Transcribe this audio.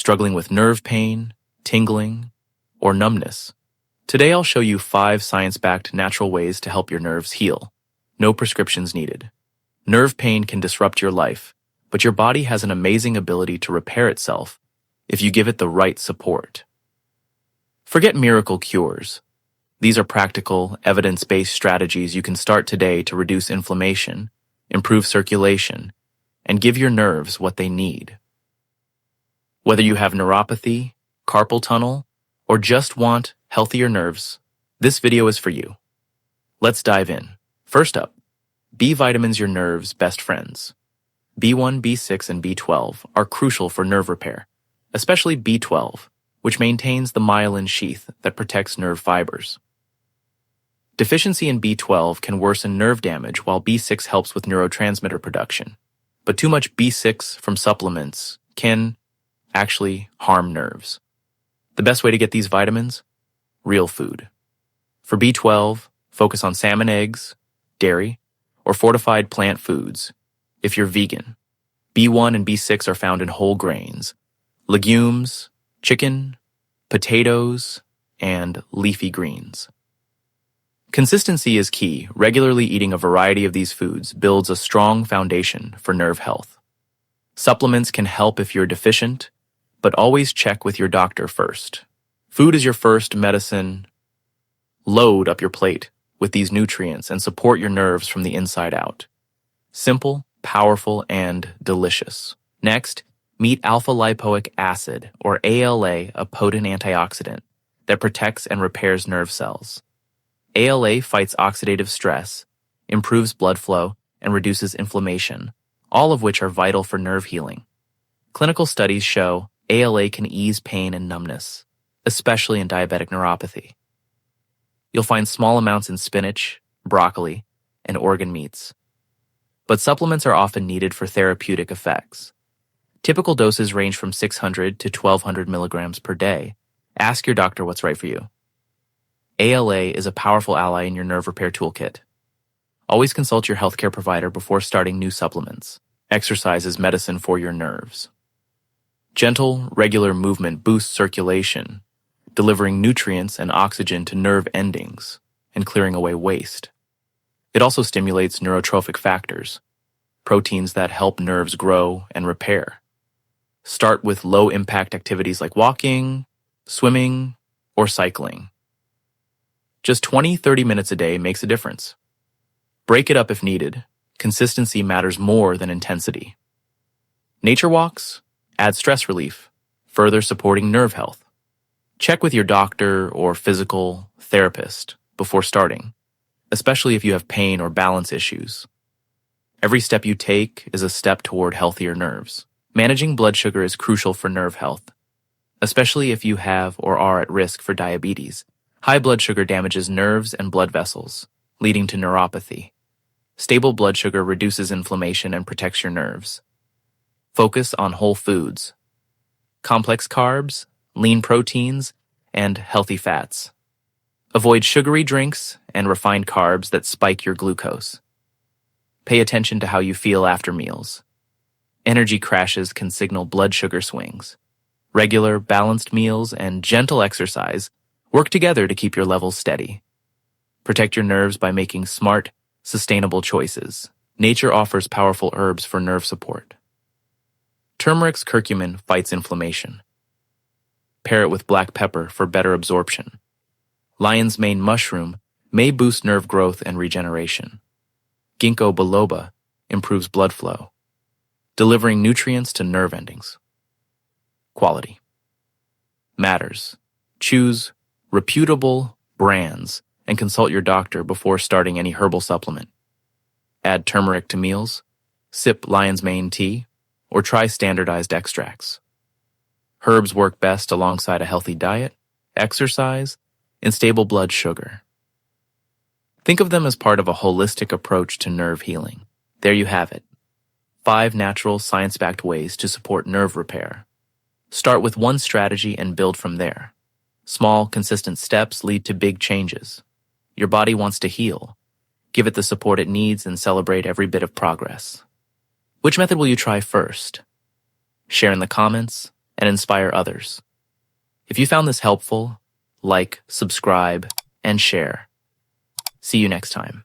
struggling with nerve pain, tingling, or numbness. Today I'll show you 5 science-backed natural ways to help your nerves heal. No prescriptions needed. Nerve pain can disrupt your life, but your body has an amazing ability to repair itself if you give it the right support. Forget miracle cures. These are practical, evidence-based strategies you can start today to reduce inflammation, improve circulation, and give your nerves what they need. Whether you have neuropathy, carpal tunnel, or just want healthier nerves, this video is for you. Let's dive in. First up, B vitamins, your nerves' best friends. B1, B6, and B12 are crucial for nerve repair, especially B12, which maintains the myelin sheath that protects nerve fibers. Deficiency in B12 can worsen nerve damage, while B6 helps with neurotransmitter production. But too much B6 from supplements can actually harm nerves. The best way to get these vitamins? Real food. For B12, focus on salmon, eggs, dairy, or fortified plant foods if you're vegan. B1 and B6 are found in whole grains, legumes, chicken, potatoes, and leafy greens. Consistency is key. Regularly eating a variety of these foods builds a strong foundation for nerve health. Supplements can help if you're deficient, but always check with your doctor first. Food is your first medicine. Load up your plate with these nutrients and support your nerves from the inside out. Simple, powerful, and delicious. Next, meet Alpha-Lipoic Acid, or ALA, a potent antioxidant that protects and repairs nerve cells. ALA fights oxidative stress, improves blood flow, and reduces inflammation, all of which are vital for nerve healing. Clinical studies show ALA can ease pain and numbness, especially in diabetic neuropathy. You'll find small amounts in spinach, broccoli, and organ meats. But supplements are often needed for therapeutic effects. Typical doses range from 600 to 1200 milligrams per day. Ask your doctor what's right for you. ALA is a powerful ally in your nerve repair toolkit. Always consult your healthcare provider before starting new supplements. Exercise is medicine for your nerves. Gentle, regular movement boosts circulation, delivering nutrients and oxygen to nerve endings and clearing away waste. It also stimulates neurotrophic factors, proteins that help nerves grow and repair. Start with low-impact activities like walking, swimming, or cycling. Just 20-30 minutes a day makes a difference. Break it up if needed. Consistency matters more than intensity. Nature walks add stress relief, further supporting nerve health. Check with your doctor or physical therapist before starting, especially if you have pain or balance issues. Every step you take is a step toward healthier nerves. Managing blood sugar is crucial for nerve health, especially if you have or are at risk for diabetes. High blood sugar damages nerves and blood vessels, leading to neuropathy. Stable blood sugar reduces inflammation and protects your nerves. Focus on whole foods, complex carbs, lean proteins, and healthy fats. Avoid sugary drinks and refined carbs that spike your glucose. Pay attention to how you feel after meals. Energy crashes can signal blood sugar swings. Regular, balanced meals and gentle exercise work together to keep your levels steady. Protect your nerves by making smart, sustainable choices. Nature offers powerful herbs for nerve support. Turmeric's curcumin fights inflammation. Pair it with black pepper for better absorption. Lion's mane mushroom may boost nerve growth and regeneration. Ginkgo biloba improves blood flow, delivering nutrients to nerve endings. Quality matters. Choose reputable brands and consult your doctor before starting any herbal supplement. Add turmeric to meals, sip lion's mane tea, or try standardized extracts. Herbs work best alongside a healthy diet, exercise, and stable blood sugar. Think of them as part of a holistic approach to nerve healing. There you have it. 5 natural, science-backed ways to support nerve repair. Start with one strategy and build from there. Small, consistent steps lead to big changes. Your body wants to heal. Give it the support it needs and celebrate every bit of progress. Which method will you try first? Share in the comments, and inspire others. If you found this helpful, like, subscribe, and share. See you next time.